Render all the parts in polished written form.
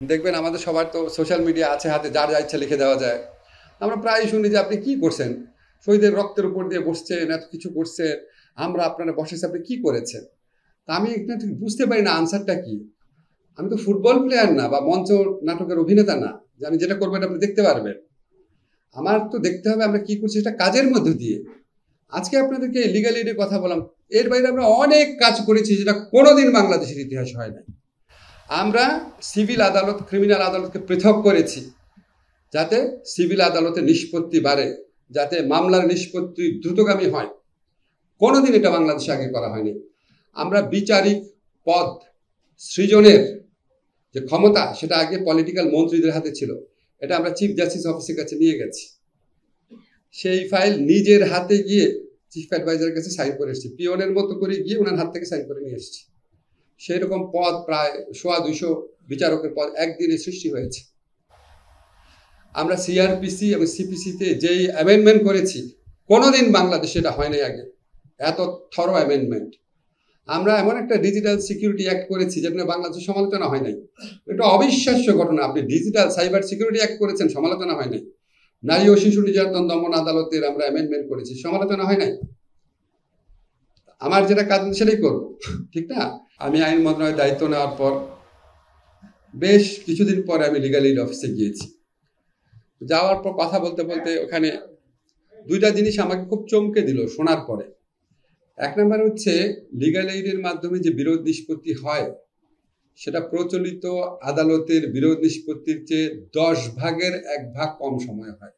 দেখবেন আমাদের সবার তো সোশ্যাল মিডিয়া আছে হাতে, যার যা ইচ্ছা লিখে দেওয়া যায়। আমরা প্রায় শুনি যে আপনি কি করছেন, শহীদের রক্তের উপর দিয়ে বসছেন, এত কিছু করছেন, আমরা আপনারা বসেছি, আপনি কি করেছেন? তা আমি একটা ঠিক বুঝতে পারি না আনসারটা কি। আমি তো ফুটবল প্লেয়ার না বা মঞ্চ নাটকের অভিনেতা না যে আমি যেটা করবো এটা আপনি দেখতে পারবেন। আমার তো দেখতে হবে আমরা কি করছি এটা কাজের মধ্য দিয়ে। আজকে আপনাদেরকে লিগাল এইডের কথা বললাম, এর বাইরে আমরা অনেক কাজ করেছি যেটা কোনোদিন বাংলাদেশের ইতিহাস হয় না। আমরা সিভিল আদালত ক্রিমিনাল আদালতকে পৃথক করেছি যাতে সিভিল আদালতের নিষ্পত্তি বাড়ে, যাতে মামলার নিষ্পত্তি দ্রুতগামী হয়। কোনোদিন এটা বাংলাদেশে আগে করা হয়নি। আমরা বিচারিক পদ সৃজনের যে ক্ষমতা সেটা আগে পলিটিক্যাল মন্ত্রীদের হাতে ছিল, এটা আমরা চিফ জাস্টিস অফিসের কাছে নিয়ে গেছি। সেই ফাইল নিজের হাতে গিয়ে চিফ অ্যাডভাইজারের কাছে সাইন করে এসেছি, পিওনের মতো করে গিয়ে ওনার হাত থেকে সাইন করে নিয়ে এসেছি। সেই রকম পদ প্রায় 100-200 বিচারকের পদ একদিনে সৃষ্টি হয়েছে। আমরা সিআরপিসি এবং সিপিসিতে যেই অ্যামেন্ডমেন্ট করেছি কোনোদিন বাংলাদেশে এটা হয় নাই আগে, এত থরো অ্যামেন্ডমেন্ট। আমরা এমন একটা ডিজিটাল সিকিউরিটি অ্যাক্ট করেছি যেটা বাংলাদেশের সমালোচনা হয় নাই। এটা অবিশ্বাস্য ঘটনা, আপনি ডিজিটাল সাইবার সিকিউরিটি অ্যাক্ট করেছেন, সমালোচনা হয় নাই। নারী ও শিশু নির্যাতন দমন আদালতের আমরা অ্যামেন্ডমেন্ট করেছি, সমালোচনা হয় নাই। আমার যেটা কাজ সেটাই করবো, ঠিক না? আমি আইন মন্ত্রণালয়ের দায়িত্ব নেওয়ার পর বেশ কিছুদিন পরে আমি লিগাল এইড অফিসে গিয়েছি। যাওয়ার পর কথা বলতে বলতে ওখানে দুইটা জিনিস আমাকে খুব চমকে দিল শোনার পরে। এক নম্বর হচ্ছে লিগাল এইডের মাধ্যমে যে বিরোধ নিষ্পত্তি হয় সেটা প্রচলিত আদালতের বিরোধ নিষ্পত্তির চেয়ে 1/10 কম সময় হয়।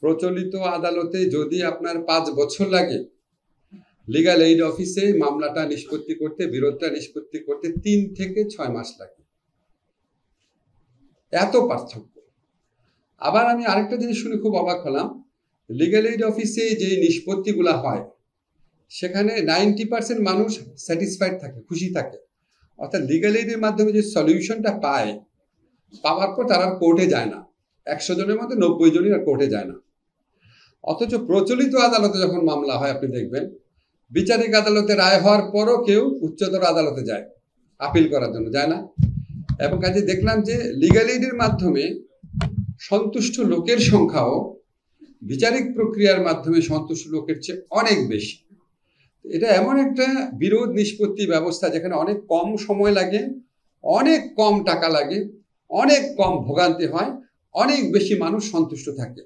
প্রচলিত আদালতে যদি আপনার 5 বছর লাগে, লিগাল এইড অফিসে মামলাটা নিষ্পত্তি করতে, বিরোধটা নিষ্পত্তি করতে 3 থেকে 6 মাস লাগে। এত পার্থক্য। আবার আমি আরেকটা জিনিস শুনে খুব অবাক হলাম, লিগাল এইড অফিসে যে নিষ্পত্তিগুলো হয় সেখানে 90% মানুষ স্যাটিসফাইড থাকে, খুশি থাকে। অর্থাৎ লিগাল এইডের মাধ্যমে যে সলিউশনটা পায়, পাওয়ার পর তারা কোর্টে যায় না। 100 জনের মধ্যে 90 জনই আর কোর্টে যায় না। অথচ প্রচলিত আদালতে যখন মামলা হয় আপনি দেখবেন বিচারিক আদালতে রায় হওয়ার পরও কেউ উচ্চতর আদালতে যায় আপিল করার জন্য, যায় না। এবং কাজে দেখলাম যে লিগাল এইডের মাধ্যমে সন্তুষ্ট লোকের সংখ্যাও বিচারিক প্রক্রিয়ার মাধ্যমে সন্তুষ্ট লোকের চেয়ে অনেক বেশি। এটা এমন একটা বিরোধ নিষ্পত্তি ব্যবস্থা যেখানে অনেক কম সময় লাগে, অনেক কম টাকা লাগে, অনেক কম ভোগান্তি হয়, অনেক বেশি মানুষ সন্তুষ্ট থাকে।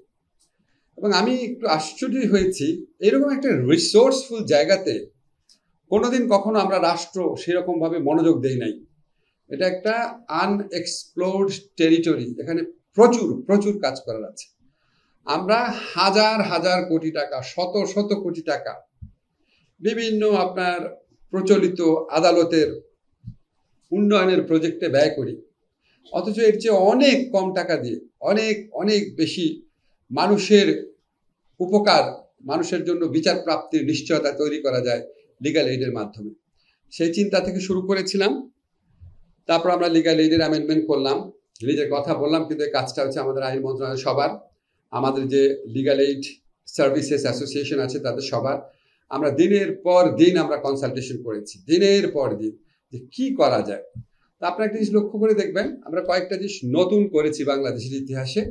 এবং আমি একটু আশ্চর্য হয়েছি, এরকম একটা রিসোর্সফুল জায়গাতে কোনোদিন কখনো আমরা রাষ্ট্র সেরকমভাবে মনোযোগ দেই নাই। এটা একটা আনএক্সপ্লোরড টেরিটরি, এখানে প্রচুর প্রচুর কাজ করার আছে। আমরা হাজার হাজার কোটি টাকা, শত শত কোটি টাকা বিভিন্ন আপনার প্রচলিত আদালতের উন্নয়নের প্রজেক্টে ব্যয় করি, অথচ এর চেয়ে অনেক কম টাকা দিয়ে অনেক অনেক বেশি মানুষের উপকার, মানুষের জন্য বিচার প্রাপ্তির নিশ্চয়তা তৈরি করা যায় লিগাল এইডের মাধ্যমে। সেই চিন্তা থেকে শুরু করেছিলাম। তারপর আমরা লিগাল এইডের অ্যামেন্ডমেন্ট করলাম, নিজের কথা বললাম, কিন্তু এই কাজটা হচ্ছে আমাদের আইন মন্ত্রণালয় সবার, আমাদের যে লিগাল এইড সার্ভিসেস অ্যাসোসিয়েশন আছে তাদের সবার। আমরা দিনের পর দিন আমরা কনসালটেশন করেছি, দিনের পর দিন, যে কি করা যায়। তা আপনারা একটা জিনিস লক্ষ্য করে দেখবেন, আমরা কয়েকটা জিনিস নতুন করেছি বাংলাদেশের ইতিহাসে।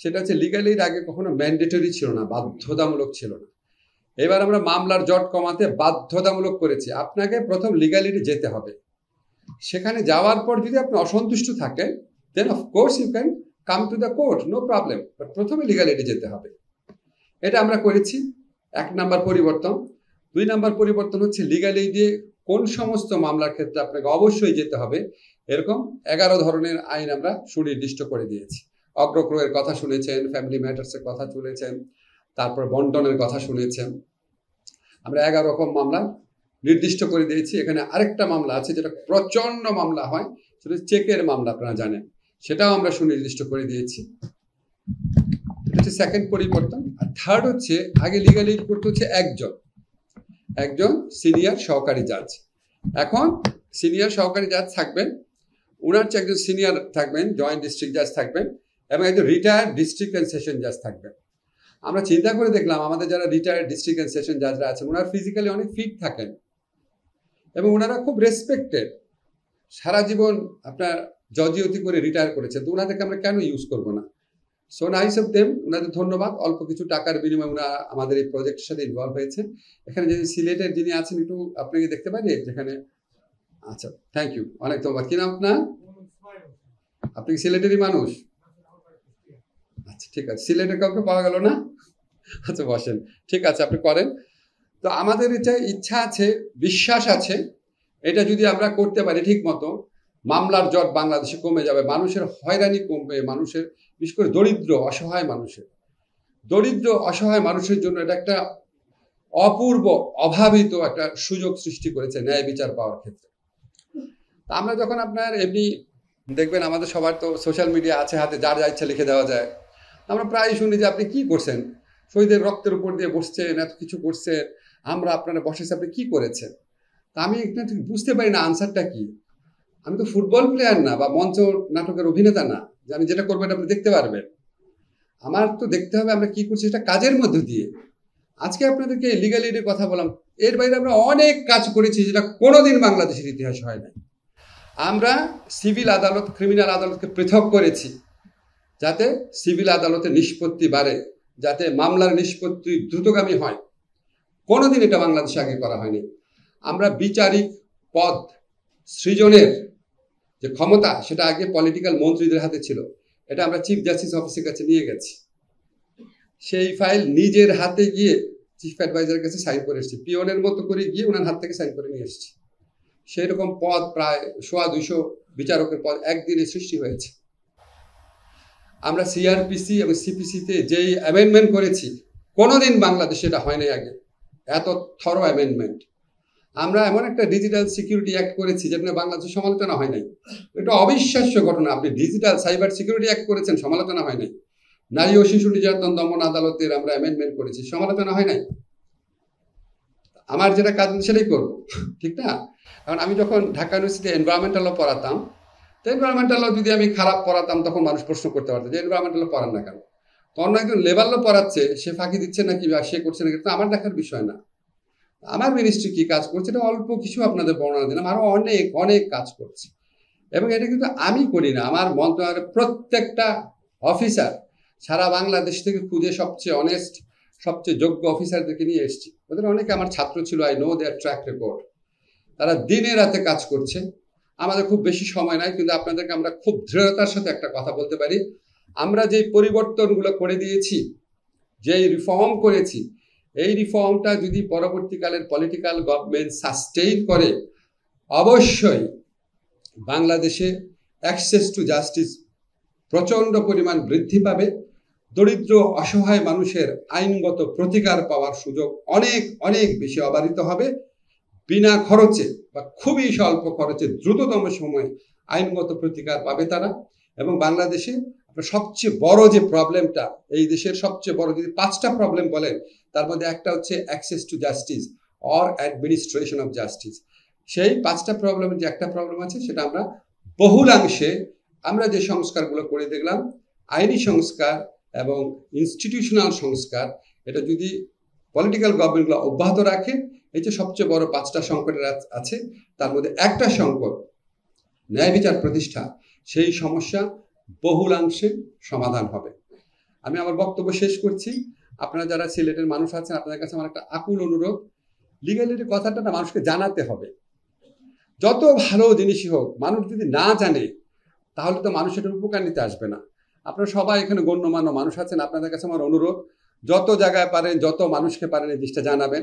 সেটা হচ্ছে লিগাল এইড আগে কখনো ম্যান্ডেটরি ছিল না, বাধ্যতামূলক ছিল না। এবার আমরা মামলার জট কমাতে বাধ্যতামূলক করেছি, আপনাকে প্রথম লিগাল এইডে যেতে হবে। সেখানে যাওয়ার পর যদি আপনি অসন্তুষ্ট থাকেন, then of course you can come to the court, no problem, but প্রথমে লিগাল এইডে যেতে হবে। এটা আমরা করেছি, 1 নাম্বার পরিবর্তন। 2 নাম্বার পরিবর্তন হচ্ছে লিগাল এইডে কোন সমস্ত মামলার ক্ষেত্রে আপনাকে অবশ্যই যেতে হবে, এরকম 11 ধরনের আইন আমরা সুনির্দিষ্ট করে দিয়েছি। অগ্রক্রয়ের কথা শুনেছেন, ফ্যামিলি ম্যাটার্সের কথা শুনেছেন, তারপর বন্টনের কথা শুনেছেন। আমরা 11 রকম মামলা নির্দিষ্ট করে দিয়েছি। এখানে আরেকটা মামলা আছে যেটা প্রচন্ড মামলা হয়, সেটা চেকের মামলা, আপনারা জানেন, সেটাও আমরা সুনির্দিষ্ট করে দিয়েছি। এটা হচ্ছে সেকেন্ড পরিবর্তন। আর থার্ড হচ্ছে, আগে লিগাল এইড করতে হচ্ছে একজন সিনিয়র সহকারী জাজ। এখন সিনিয়র সহকারী জাজ থাকবেন, ওনার চেয়ে একজন সিনিয়র থাকবেন, জয়েন্ট ডিস্ট্রিক্ট জাজ থাকবেন, এবং একজন রিটায়ার্ড ডিস্ট্রিক্ট অ্যান্ড সেশন জাজ থাকবেন। আমরা চিন্তা করে দেখলাম আমাদের যারা রিটায়ার্ড ডিস্ট্রিক্ট অ্যান্ড সেশন জাজরা আছেন ওনারা ফিজিক্যালি অনেক ফিট থাকেন এবং ওনারা খুব রেসপেক্টেড। সারা জীবন আপনার জজিওতি করে রিটায়ার করেছেন, তো ওনাদেরকে আমরা কেন ইউজ করবো না? সো নাইস অফ দেম, ওনাদের ধন্যবাদ। অল্প কিছু টাকার বিনিময়ে ওনারা আমাদের এই প্রজেক্টের সাথে ইনভলভ হয়েছেন। এখানে যদি সিলেটের যিনি আছেন একটু আপনাকে দেখতে পারি যেখানে, আচ্ছা থ্যাংক ইউ, অনেক ধন্যবাদ। কি নাম আপনার? আপনি কি সিলেটেরই মানুষ? আচ্ছা ঠিক আছে, সিলেটের কাউকে পাওয়া গেল না? আচ্ছা বসেন, ঠিক আছে আপনি করেন। তো আমাদের এটা ইচ্ছা আছে, বিশ্বাস আছে, এটা যদি আমরা করতে পারি ঠিক মতো, মামলার জট বাংলাদেশে কমে যাবে, মানুষের হয়রানি কমবে, মানুষের বিশেষ করে দরিদ্র অসহায় মানুষের জন্য এটা একটা অপূর্ব অভাবিত একটা সুযোগ সৃষ্টি করেছে ন্যায় বিচার পাওয়ার ক্ষেত্রে। আমরা যখন আপনার এমনি দেখবেন আমাদের সবার তো সোশ্যাল মিডিয়া আছে হাতে, যার যা ইচ্ছা লিখে দেওয়া যায়। আমরা প্রায় শুনি যে আপনি কি করছেন, শহীদের রক্তের উপর দিয়ে বসছেন, এত কিছু করছেন, আমরা আপনারা বসেছি, আপনি কি করেছেন? তা আমি একটু বুঝতে পারি না আনসারটা কি। আমি তো ফুটবল প্লেয়ার না বা মঞ্চ নাটকের অভিনেতা না যে আমি যেটা করবো এটা আপনি দেখতে পারবেন। আমার তো দেখতে হবে আমরা কি করছি, এটা কাজের মধ্য দিয়ে। আজকে আপনাদেরকে লিগ্যাল এইডের কথা বললাম, এর বাইরে আমরা অনেক কাজ করেছি যেটা কোনোদিন বাংলাদেশের ইতিহাস হয় না। আমরা সিভিল আদালত ক্রিমিনাল আদালতকে পৃথক করেছি যাতে সিভিল আদালতের নিষ্পত্তি বাড়ে, যাতে মামলার নিষ্পত্তি দ্রুতগামী হয়। কোনোদিন এটা বাংলাদেশে আগে করা হয়নি। আমরা বিচারিক পদ সৃজনের যে ক্ষমতা সেটা আগে পলিটিক্যাল মন্ত্রীদের হাতে ছিল, এটা আমরা চিফ জাস্টিস অফিসের কাছে নিয়ে গেছি। সেই ফাইল নিজের হাতে গিয়ে চিফ অ্যাডভাইজারের কাছে সাইন করে এসেছি, পিওনের মতো করে গিয়ে ওনার হাত থেকে সাইন করে নিয়ে এসেছি। সেই রকম পদ প্রায় 100-200 বিচারকের পদ একদিনে সৃষ্টি হয়েছে। আমরা সিআরপিসি এবং সিপিসিতে যেই অ্যামেন্ডমেন্ট করেছি, কোনোদিন বাংলাদেশে এটা হয় নাই আগে, এত থরো অ্যামেন্ডমেন্ট। আমরা এমন একটা ডিজিটাল সিকিউরিটি অ্যাক্ট করেছি যেটা বাংলাদেশে সমালোচনা হয় নাই। এটা অবিশ্বাস্য ঘটনা, আপনি ডিজিটাল সাইবার সিকিউরিটি অ্যাক্ট করেছেন, সমালোচনা হয় নাই। নারী ও শিশু নির্যাতন দমন আদালতের আমরা অ্যামেন্ডমেন্ট করেছি, সমালোচনা হয় নাই। আমার যেটা কাজ সেটাই করবো, ঠিক না? কারণ আমি যখন ঢাকা ইউনিভার্সিটিতে এনভায়রনমেন্টাল ল পড়াতাম, তো এনভায়রনমেন্টাল ল যদি আমি খারাপ পড়াতাম তখন মানুষ প্রশ্ন করতে পারতো যে এনভায়রনমেন্টাল ল পড়ান না কেন। তো অন্য একজন লেবার ল পড়াচ্ছে, সে ফাঁকি দিচ্ছে নাকি বা সে করছে নাকি, তো আমার দেখার বিষয় না। আমার মিনিস্ট্রি কি কাজ করছে এটা অল্প কিছু আপনাদের বর্ণনা দিলাম, আরো অনেক অনেক কাজ করছে। এবং এটা কিন্তু আমি করি না, আমার মন্ত্রণালয়ের প্রত্যেকটা অফিসার সারা বাংলাদেশ থেকে খুঁজে সবচেয়ে অনেস্ট, সবচেয়ে যোগ্য অফিসারদেরকে নিয়ে এসেছি। ওদের অনেকে আমার ছাত্র ছিল, I know their track record. তারা দিনে রাতে কাজ করছে। আমাদের খুব বেশি সময় নাই, কিন্তু আপনাদেরকে আমরা খুব দৃঢ়তার সাথে একটা কথা বলতে পারি, আমরা যে পরিবর্তনগুলো করে দিয়েছি, যেই রিফর্ম করেছি, এই রিফর্মটা যদি পরবর্তীকালের পলিটিক্যাল গভর্নমেন্ট সাস্টেইন করে, অবশ্যই বাংলাদেশে অ্যাক্সেস টু জাস্টিস প্রচণ্ড পরিমাণ বৃদ্ধি পাবে। দরিদ্র অসহায় মানুষের আইনগত প্রতিকার পাওয়ার সুযোগ অনেক অনেক বেশি অবারিত হবে। বিনা খরচে বা খুবই স্বল্প খরচে দ্রুততম সময়ে আইনগত প্রতিকার পাবে তারা। এবং বাংলাদেশে সবচেয়ে বড় যে প্রবলেমটা, এই দেশের সবচেয়ে বড় যদি 5টা প্রবলেম বলেন, তার মধ্যে একটা হচ্ছে access to justice or administration of justice. সেই 5টা প্রবলেমের যে একটা প্রবলেম আছে সেটা আমরা বহুলাংশে আমরা যে সংস্কারগুলো করে দেখলাম, আইনি সংস্কার এবং ইনস্টিটিউশনাল সংস্কার, এটা যদি পলিটিক্যাল গভর্নমেন্টগুলো অব্যাহত রাখে, এই যে সবচেয়ে বড় 5টা সংকটের আছে, তার মধ্যে একটা সংকট ন্যায় বিচার প্রতিষ্ঠা, সেই সমস্যা বহুলাংশে সমাধান হবে। আমি আমার বক্তব্য শেষ করছি। আপনারা যারা সিলেটের মানুষ আছেন, আপনাদের কাছে আমার একটা আকুল অনুরোধ, লিগ্যালিটি কথাটা না মানুষকে জানাতে হবে। যত ভালো জিনিসই হোক, মানুষ যদি না জানে তাহলে তো মানুষ এটার উপকার নিতে আসবে না। আপনারা সবাই এখানে গণ্যমান্য মানুষ আছেন, আপনাদের কাছে আমার অনুরোধ, যত জায়গায় পারেন, যত মানুষকে পারেন এই জিনিসটা জানাবেন।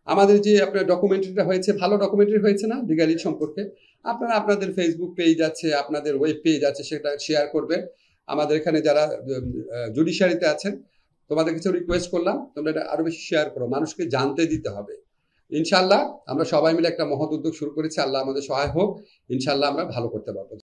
আমাদের যে আপনার ডকুমেন্টারিটা হয়েছে, ভালো ডকুমেন্টারি হয়েছে না লিগ্যালিটি সম্পর্কে, আপনারা আপনাদের ফেসবুক পেজ আছে, আপনাদের ওয়েব পেজ আছে, সেটা শেয়ার করবেন। আমাদের এখানে যারা জুডিশিয়ারিতে আছেন, তোমাদের কিছু রিকোয়েস্ট করলাম, তোমরা এটা আরো বেশি শেয়ার করো, মানুষকে জানতে দিতে হবে। ইনশাল্লাহ আমরা সবাই মিলে একটা মহৎ উদ্যোগ শুরু করেছি, আল্লাহ আমাদের সহায় হোক, ইনশাল্লাহ আমরা ভালো করতে পারবো।